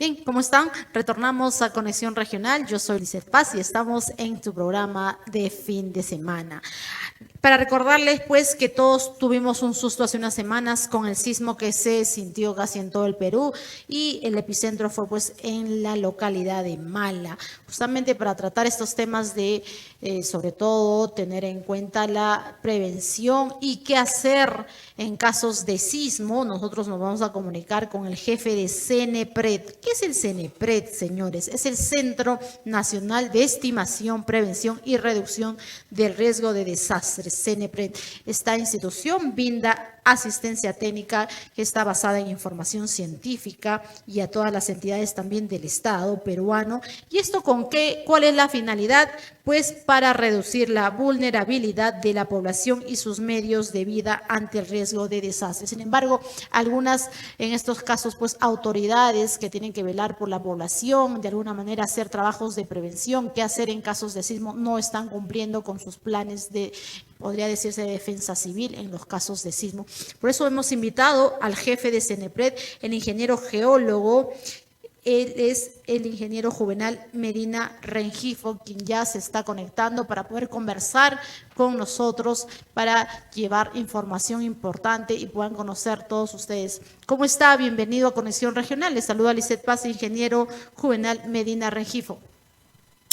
Bien, ¿cómo están? Retornamos a Conexión Regional. Yo soy Lizeth Paz y estamos en tu programa de fin de semana. Para recordarles, pues, que todos tuvimos un susto hace unas semanas con el sismo que se sintió casi en todo el Perú y el epicentro fue, pues, en la localidad de Mala. Justamente para tratar estos temas de, sobre todo, tener en cuenta la prevención y qué hacer en casos de sismo, nosotros nos vamos a comunicar con el jefe de CENEPRED. ¿Qué es el CENEPRED, señores? Es el Centro Nacional de Estimación, Prevención y Reducción del Riesgo de Desastres. CENEPRED. Esta institución brinda asistencia técnica que está basada en información científica y a todas las entidades también del Estado peruano. ¿Y esto con qué? ¿Cuál es la finalidad? Pues para reducir la vulnerabilidad de la población y sus medios de vida ante el riesgo de desastres. Sin embargo, algunas, en estos casos, pues autoridades que tienen que velar por la población, de alguna manera hacer trabajos de prevención, qué hacer en casos de sismo, no están cumpliendo con sus planes de, podría decirse, de defensa civil en los casos de sismo. Por eso hemos invitado al jefe de CENEPRED, el ingeniero geólogo. Él es el ingeniero Juvenal Medina Rengifo, quien ya se está conectando para poder conversar con nosotros, para llevar información importante y puedan conocer todos ustedes. ¿Cómo está? Bienvenido a Conexión Regional. Les saluda Lizeth Paz, ingeniero Juvenal Medina Rengifo.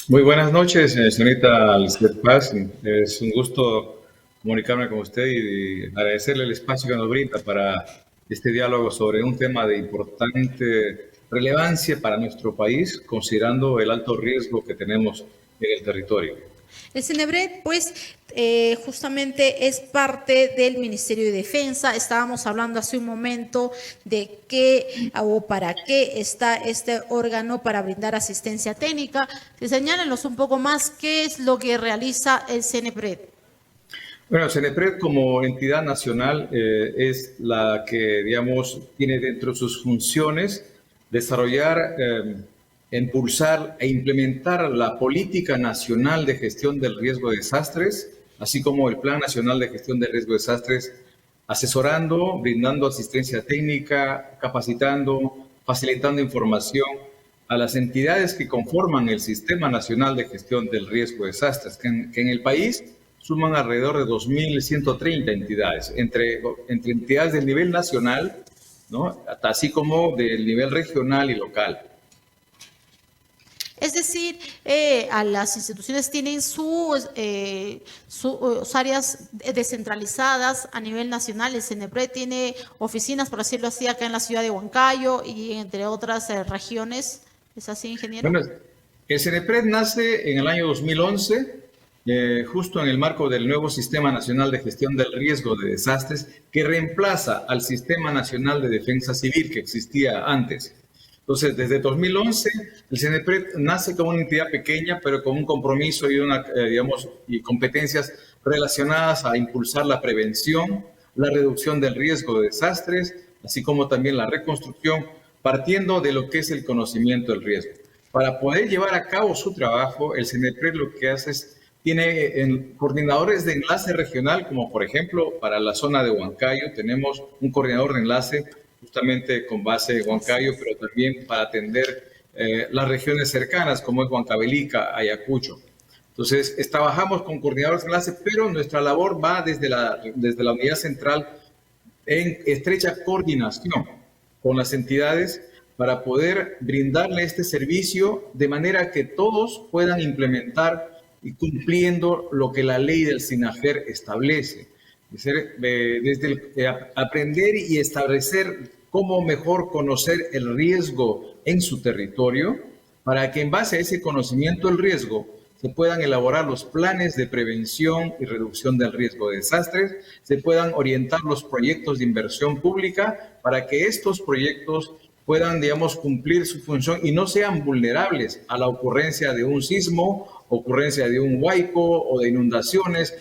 Muy buenas noches, señorita Lizeth Paz. Es un gusto comunicarme con usted y agradecerle el espacio que nos brinda para este diálogo sobre un tema de importante relevancia para nuestro país, considerando el alto riesgo que tenemos en el territorio. El CENEPRED, pues, justamente es parte del Ministerio de Defensa. Estábamos hablando hace un momento de qué o para qué está este órgano para brindar asistencia técnica. Señálenos un poco más qué es lo que realiza el CENEPRED. Bueno, CENEPRED como entidad nacional es la que, digamos, tiene dentro de sus funciones desarrollar, impulsar e implementar la Política Nacional de Gestión del Riesgo de Desastres, así como el Plan Nacional de Gestión del Riesgo de Desastres, asesorando, brindando asistencia técnica, capacitando, facilitando información a las entidades que conforman el Sistema Nacional de Gestión del Riesgo de Desastres, que en el país suman alrededor de 2.130 entidades, entre entidades del nivel nacional, ¿no?, así como del nivel regional y local. Es decir, a las instituciones tienen sus áreas descentralizadas a nivel nacional. El CENEPRED tiene oficinas, por decirlo así, acá en la ciudad de Huancayo y entre otras regiones. ¿Es así, ingeniero? Bueno, el CENEPRED nace en el año 2011, justo en el marco del nuevo Sistema Nacional de Gestión del Riesgo de Desastres, que reemplaza al Sistema Nacional de Defensa Civil que existía antes. Entonces, desde 2011, el CENEPRED nace como una entidad pequeña, pero con un compromiso y y competencias relacionadas a impulsar la prevención, la reducción del riesgo de desastres, así como también la reconstrucción, partiendo de lo que es el conocimiento del riesgo. Para poder llevar a cabo su trabajo, el CENEPRED lo que hace es tiene coordinadores de enlace regional, como por ejemplo para la zona de Huancayo tenemos un coordinador de enlace justamente con base en Huancayo, pero también para atender las regiones cercanas como es Huancavelica, Ayacucho. Entonces, trabajamos con coordinadores de enlace, pero nuestra labor va desde la unidad central en estrecha coordinación con las entidades para poder brindarle este servicio de manera que todos puedan implementar y cumpliendo lo que la ley del SINAGER establece. Desde aprender y establecer cómo mejor conocer el riesgo en su territorio, para que en base a ese conocimiento del riesgo se puedan elaborar los planes de prevención y reducción del riesgo de desastres, se puedan orientar los proyectos de inversión pública para que estos proyectos puedan, digamos, cumplir su función y no sean vulnerables a la ocurrencia de un sismo, ocurrencia de un huaico o de inundaciones,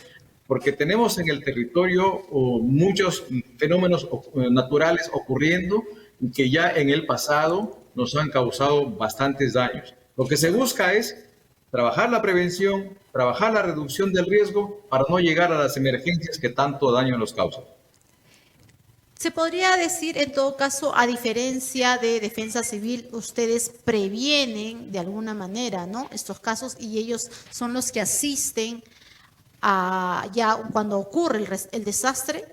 porque tenemos en el territorio muchos fenómenos naturales ocurriendo y que ya en el pasado nos han causado bastantes daños. Lo que se busca es trabajar la prevención, trabajar la reducción del riesgo para no llegar a las emergencias que tanto daño nos causan. Se podría decir, en todo caso, a diferencia de Defensa Civil, ustedes previenen de alguna manera, ¿no?, estos casos, y ellos son los que asisten a ya cuando ocurre el desastre.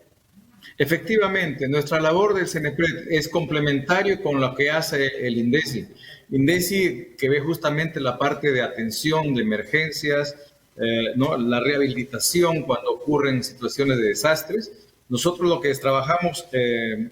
Efectivamente, nuestra labor del CENEPRED es complementario con lo que hace el INDECI. INDECI, que ve justamente la parte de atención de emergencias, ¿no?, la rehabilitación cuando ocurren situaciones de desastres. Nosotros lo que trabajamos,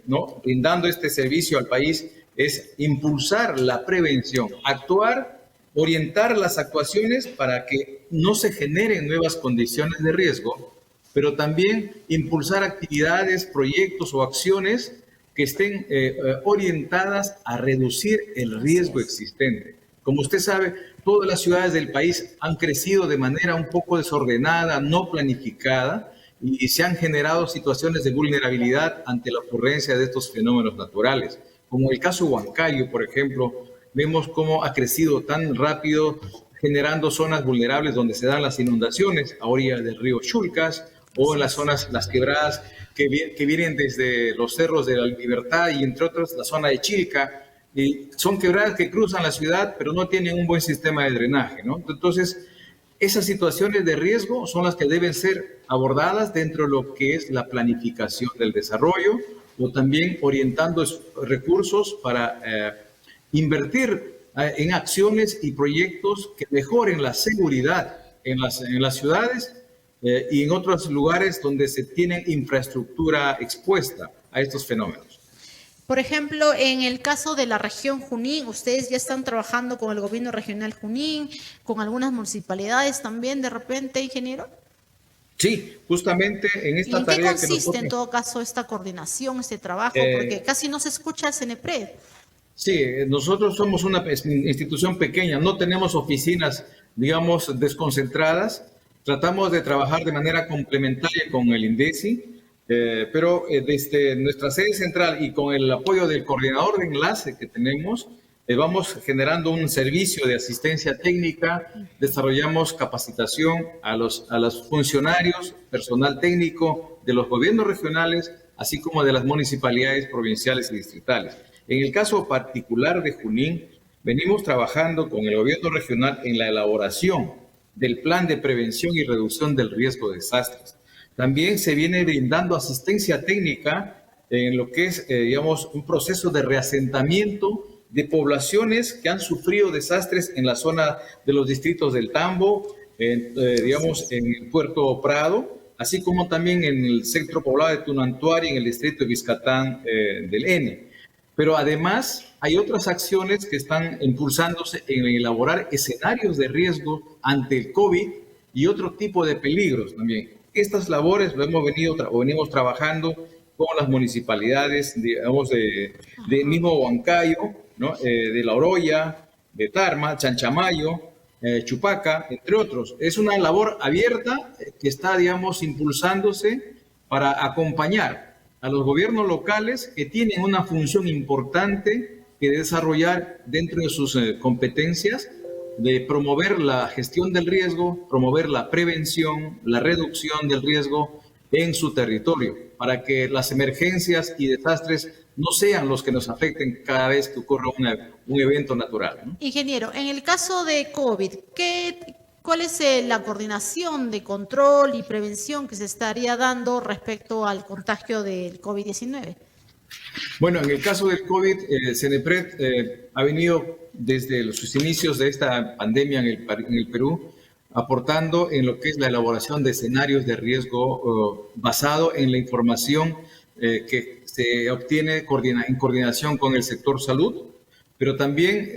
¿no?, brindando este servicio al país, es impulsar la prevención, actuar, orientar las actuaciones para que no se generen nuevas condiciones de riesgo, pero también impulsar actividades, proyectos o acciones que estén orientadas a reducir el riesgo existente. Como usted sabe, todas las ciudades del país han crecido de manera un poco desordenada, no planificada, y se han generado situaciones de vulnerabilidad ante la ocurrencia de estos fenómenos naturales. Como el caso Huancayo, por ejemplo, vemos cómo ha crecido tan rápido, generando zonas vulnerables donde se dan las inundaciones, a orilla del río Chulcas, o en las zonas, las quebradas que vienen desde los cerros de la Libertad y entre otros la zona de Chilca, y son quebradas que cruzan la ciudad pero no tienen un buen sistema de drenaje, ¿no? Entonces, esas situaciones de riesgo son las que deben ser abordadas dentro de lo que es la planificación del desarrollo, o también orientando recursos para invertir en acciones y proyectos que mejoren la seguridad en las ciudades y en otros lugares donde se tiene infraestructura expuesta a estos fenómenos. Por ejemplo, en el caso de la región Junín, ustedes ya están trabajando con el gobierno regional Junín, con algunas municipalidades también, de repente, ingeniero. Sí, justamente en esta ¿Y en qué tarea consiste que nosotros... en todo caso esta coordinación, este trabajo? Porque casi no se escucha el CENEPRED. Sí, nosotros somos una institución pequeña, no tenemos oficinas, digamos, desconcentradas. Tratamos de trabajar de manera complementaria con el INDECI, pero desde nuestra sede central y con el apoyo del coordinador de enlace que tenemos, vamos generando un servicio de asistencia técnica, desarrollamos capacitación a los funcionarios, personal técnico de los gobiernos regionales, así como de las municipalidades provinciales y distritales. En el caso particular de Junín, venimos trabajando con el gobierno regional en la elaboración del plan de prevención y reducción del riesgo de desastres. También se viene brindando asistencia técnica en lo que es, digamos, un proceso de reasentamiento de poblaciones que han sufrido desastres en la zona de los distritos del Tambo, digamos, en el Puerto Prado, así como también en el centro poblado de Tunantuari, en el distrito de Vizcatán del N. Pero además hay otras acciones que están impulsándose en elaborar escenarios de riesgo ante el COVID y otro tipo de peligros también. Estas labores lo venimos trabajando con las municipalidades, digamos, de mismo Huancayo, ¿no?, de La Oroya, de Tarma, Chanchamayo, Chupaca, entre otros. Es una labor abierta que está, digamos, impulsándose para acompañar a los gobiernos locales que tienen una función importante que desarrollar dentro de sus competencias, de promover la gestión del riesgo, promover la prevención, la reducción del riesgo en su territorio, para que las emergencias y desastres no sean los que nos afecten cada vez que ocurra un evento natural, ¿no? Ingeniero, en el caso de COVID, ¿cuál es la coordinación de control y prevención que se estaría dando respecto al contagio del COVID-19? Bueno, en el caso del COVID, CENEPRED ha venido desde sus inicios de esta pandemia en el Perú, aportando en lo que es la elaboración de escenarios de riesgo basado en la información que se obtiene en coordinación con el sector salud, pero también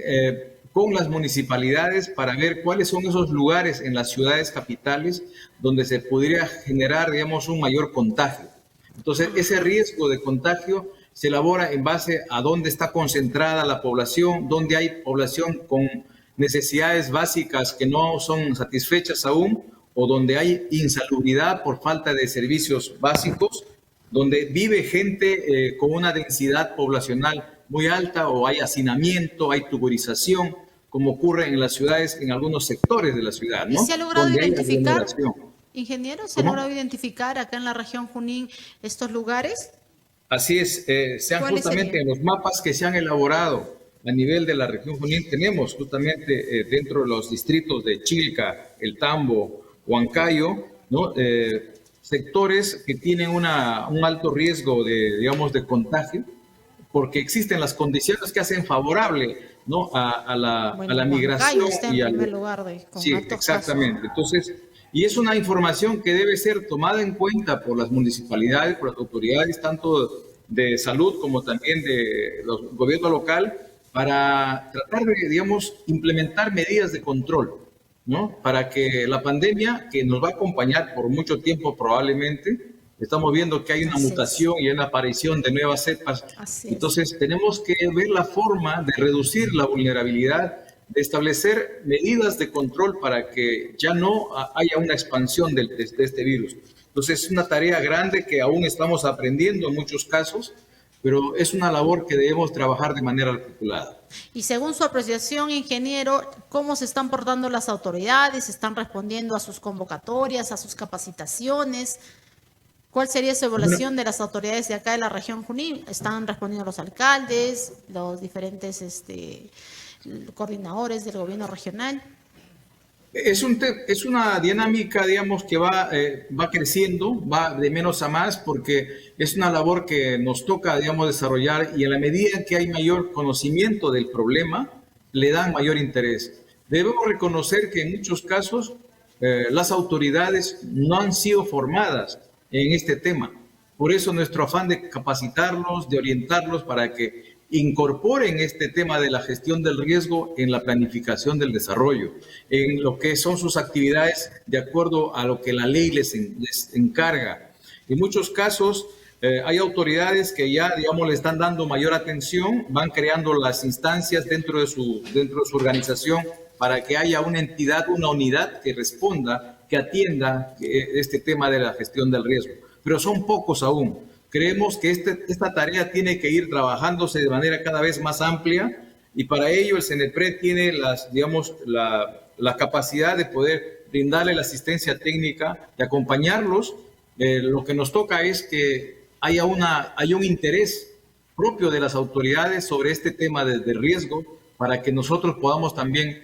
con las municipalidades para ver cuáles son esos lugares en las ciudades capitales donde se podría generar, digamos, un mayor contagio. Entonces, ese riesgo de contagio se elabora en base a dónde está concentrada la población, dónde hay población con necesidades básicas que no son satisfechas aún, o donde hay insalubridad por falta de servicios básicos, donde vive gente con una densidad poblacional muy alta, o hay hacinamiento, hay tuburización, como ocurre en las ciudades, en algunos sectores de la ciudad, ¿no? ¿Se ha logrado donde identificar, ingeniero, se ha ¿Cómo? logrado identificar acá en la región Junín estos lugares? Así es, sean ¿Cuáles justamente serían? en los mapas que se han elaborado a nivel de la región Junín, tenemos justamente dentro de los distritos de Chilca, El Tambo, Huancayo, ¿no? Sectores que tienen un alto riesgo de, digamos, de contagio, porque existen las condiciones que hacen favorable, ¿no? A Bueno, la Huancayo migración está en y primer al... lugar con Sí, altos casos, ¿no? exactamente. Entonces, y es una información que debe ser tomada en cuenta por las municipalidades, por las autoridades, tanto de salud como también de los gobierno local, para tratar de, digamos, implementar medidas de control, ¿no? Para que la pandemia, que nos va a acompañar por mucho tiempo probablemente, estamos viendo que hay una Así es, mutación y una aparición de nuevas cepas. así es. Entonces, tenemos que ver la forma de reducir la vulnerabilidad, de establecer medidas de control para que ya no haya una expansión de este virus. Entonces, es una tarea grande que aún estamos aprendiendo en muchos casos, pero es una labor que debemos trabajar de manera articulada. Y según su apreciación, ingeniero, ¿cómo se están portando las autoridades? ¿Están respondiendo a sus convocatorias, a sus capacitaciones? ¿Cuál sería su Bueno, evaluación de las autoridades de acá de la región Junín? ¿Están respondiendo los alcaldes, los diferentes coordinadores del gobierno regional? es una dinámica, digamos, que va creciendo, va de menos a más, porque es una labor que nos toca, digamos, desarrollar y en la medida en que hay mayor conocimiento del problema, le dan mayor interés. Debemos reconocer que en muchos casos las autoridades no han sido formadas en este tema. Por eso nuestro afán de capacitarlos, de orientarlos para que incorporen este tema de la gestión del riesgo en la planificación del desarrollo, en lo que son sus actividades de acuerdo a lo que la ley les encarga. En muchos casos hay autoridades que ya, digamos, le están dando mayor atención, van creando las instancias dentro de su organización para que haya una entidad, una unidad que responda, que atienda este tema de la gestión del riesgo. Pero son pocos aún. Creemos que esta tarea tiene que ir trabajándose de manera cada vez más amplia y para ello el CENEPRED tiene digamos, la capacidad de poder brindarle la asistencia técnica, de acompañarlos. Lo que nos toca es que haya un interés propio de las autoridades sobre este tema de riesgo para que nosotros podamos también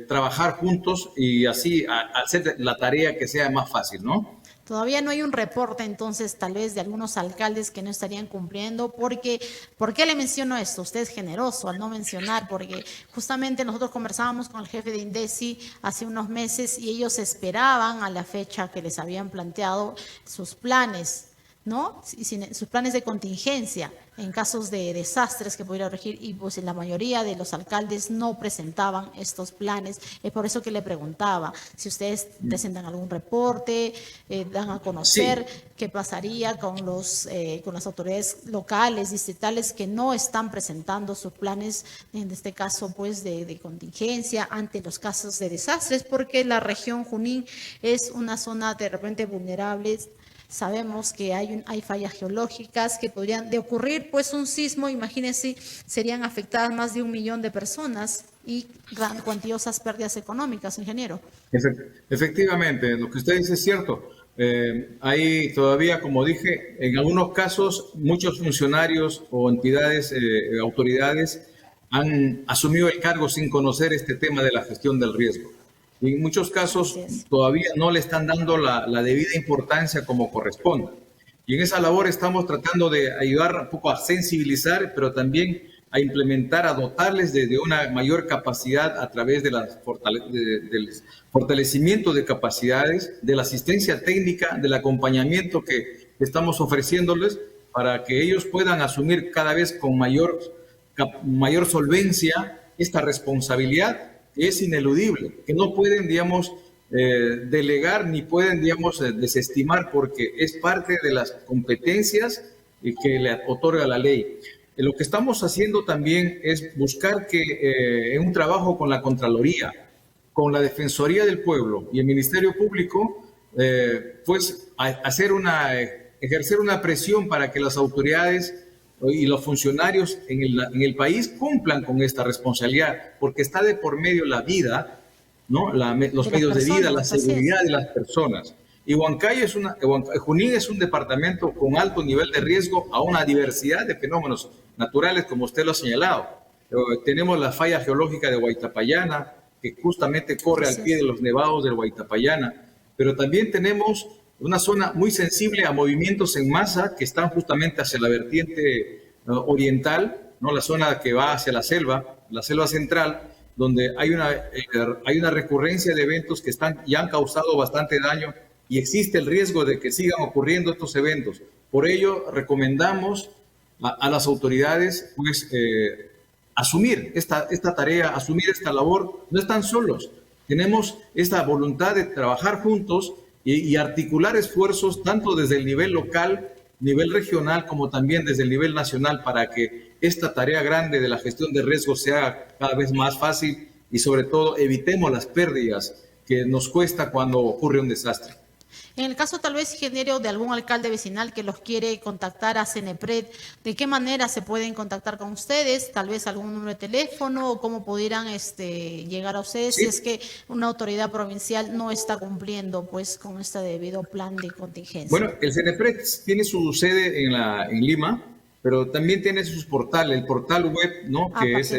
trabajar juntos y así hacer la tarea que sea más fácil, ¿no? Todavía no hay un reporte, entonces, tal vez de algunos alcaldes que no estarían cumpliendo, porque, ¿por qué le menciono esto? Usted es generoso al no mencionar, porque justamente nosotros conversábamos con el jefe de INDECI hace unos meses y ellos esperaban a la fecha que les habían planteado sus planes, ¿no? Sus planes de contingencia en casos de desastres que pudiera regir y pues la mayoría de los alcaldes no presentaban estos planes. Es por eso que le preguntaba si ustedes presentan algún reporte, dan a conocer Sí, qué pasaría con las autoridades locales, distritales que no están presentando sus planes, en este caso pues de contingencia ante los casos de desastres, porque la región Junín es una zona de repente vulnerable. Sabemos que hay fallas geológicas que podrían de ocurrir, pues un sismo, imagínense, serían afectadas más de 1 millón de personas y cuantiosas pérdidas económicas, ingeniero. efectivamente, lo que usted dice es cierto. Hay todavía, como dije, en algunos casos muchos funcionarios o entidades, autoridades han asumido el cargo sin conocer este tema de la gestión del riesgo. Y en muchos Así casos es. todavía no le están dando la debida importancia como corresponde. Y en esa labor estamos tratando de ayudar un poco a sensibilizar, pero también a implementar, a dotarles de una mayor capacidad a través del fortalecimiento de capacidades, de la asistencia técnica, del acompañamiento que estamos ofreciéndoles para que ellos puedan asumir cada vez con mayor solvencia esta responsabilidad que es ineludible, que no pueden, digamos, delegar ni pueden, digamos, desestimar porque es parte de las competencias que le otorga la ley. Lo que estamos haciendo también es buscar que en un trabajo con la Contraloría, con la Defensoría del Pueblo y el Ministerio Público, pues ejercer una presión para que las autoridades y los funcionarios en el país cumplan con esta responsabilidad, porque está de por medio la vida, ¿no? Los De las medios de vida, la personas, así es. seguridad de las personas. Y Junín es un departamento con alto nivel de riesgo a una diversidad de fenómenos naturales, como usted lo ha señalado. Tenemos la falla geológica de Huaytapallana, que justamente corre al pie de los nevados del Huaytapallana, pero también tenemos una zona muy sensible a movimientos en masa que están justamente hacia la vertiente oriental, ¿no? La zona que va hacia la selva central, donde hay una recurrencia de eventos que ya han causado bastante daño y existe el riesgo de que sigan ocurriendo estos eventos. Por ello, recomendamos a las autoridades pues, asumir esta tarea, asumir esta labor. No están solos. Tenemos esta voluntad de trabajar juntos y articular esfuerzos tanto desde el nivel local, nivel regional, como también desde el nivel nacional para que esta tarea grande de la gestión de riesgos sea cada vez más fácil y sobre todo evitemos las pérdidas que nos cuesta cuando ocurre un desastre. En el caso tal vez, ingeniero, de algún alcalde vecinal que los quiere contactar a Cenepred, ¿de qué manera se pueden contactar con ustedes? Tal vez algún número de teléfono o cómo pudieran llegar a ustedes si es que una autoridad provincial no está cumpliendo pues con este debido plan de contingencia. Bueno, el Cenepred tiene su sede en Lima, pero también tiene sus portales, el portal web, ¿no? Que es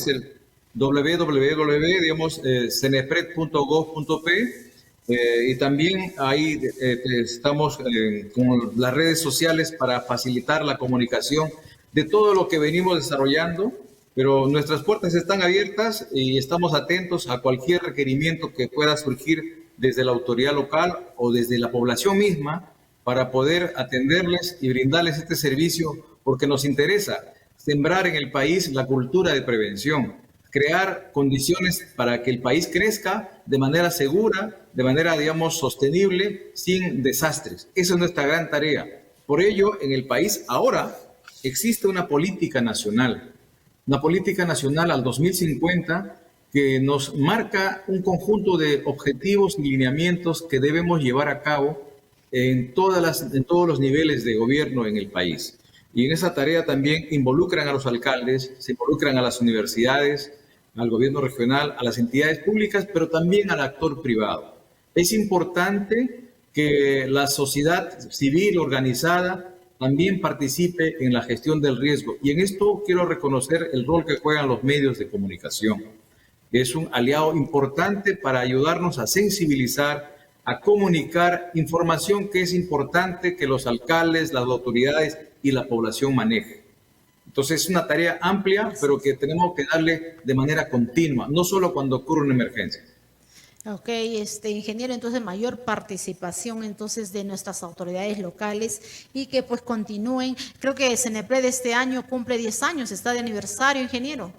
el www.cenepred.gov.p. Y también ahí estamos con las redes sociales para facilitar la comunicación de todo lo que venimos desarrollando, pero nuestras puertas están abiertas y estamos atentos a cualquier requerimiento que pueda surgir desde la autoridad local o desde la población misma para poder atenderles y brindarles este servicio, porque nos interesa sembrar en el país la cultura de prevención, crear condiciones para que el país crezca de manera segura, de manera, digamos, sostenible, sin desastres. Esa es nuestra gran tarea. Por ello, en el país ahora existe una política nacional al 2050 que nos marca un conjunto de objetivos y lineamientos que debemos llevar a cabo en todos los niveles de gobierno en el país. Y en esa tarea también involucran a los alcaldes, se involucran a las universidades, al gobierno regional, a las entidades públicas, pero también al actor privado. Es importante que la sociedad civil organizada también participe en la gestión del riesgo. Y en esto quiero reconocer el rol que juegan los medios de comunicación. Es un aliado importante para ayudarnos a sensibilizar, a comunicar información que es importante que los alcaldes, las autoridades y la población manejen. Entonces es una tarea amplia, pero que tenemos que darle de manera continua, no solo cuando ocurre una emergencia. Ok, ingeniero, entonces mayor participación entonces de nuestras autoridades locales y que pues continúen. Creo que Cenepred este año cumple 10 años, está de aniversario, ingeniero.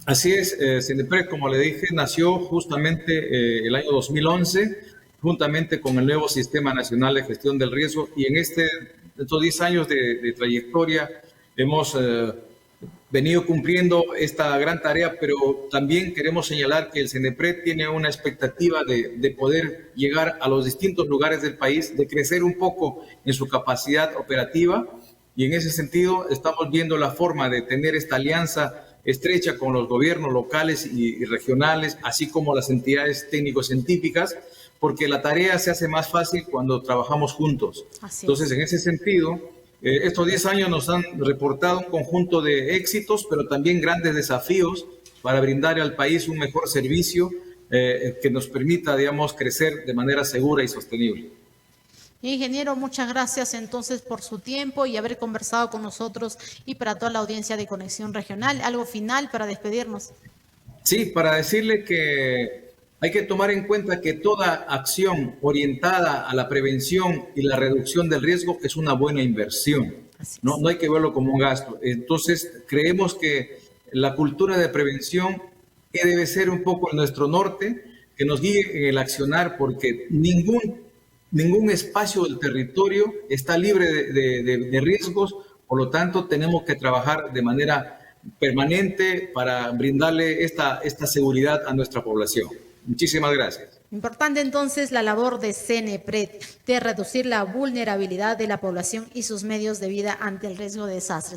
Así es, Cenepred, como le dije, nació justamente el año 2011, juntamente con el nuevo Sistema Nacional de Gestión del Riesgo, y en estos 10 años de trayectoria hemos venido cumpliendo esta gran tarea, pero también queremos señalar que el Cenepred tiene una expectativa de poder llegar a los distintos lugares del país, de crecer un poco en su capacidad operativa, y en ese sentido estamos viendo la forma de tener esta alianza estrecha con los gobiernos locales y regionales, así como las entidades técnico-científicas, porque la tarea se hace más fácil cuando trabajamos juntos. Entonces, en ese sentido, estos 10 años nos han reportado un conjunto de éxitos, pero también grandes desafíos para brindar al país un mejor servicio que nos permita, digamos, crecer de manera segura y sostenible. Ingeniero, muchas gracias entonces por su tiempo y haber conversado con nosotros y para toda la audiencia de Conexión Regional. ¿Algo final para despedirnos? Sí, para decirle que hay que tomar en cuenta que toda acción orientada a la prevención y la reducción del riesgo es una buena inversión. No hay que verlo como un gasto. Entonces, creemos que la cultura de prevención que debe ser un poco en nuestro norte, que nos guíe en el accionar, porque ningún espacio del territorio está libre de riesgos, por lo tanto tenemos que trabajar de manera permanente para brindarle esta seguridad a nuestra población. Muchísimas gracias. Importante entonces la labor de Cenepred de reducir la vulnerabilidad de la población y sus medios de vida ante el riesgo de desastres.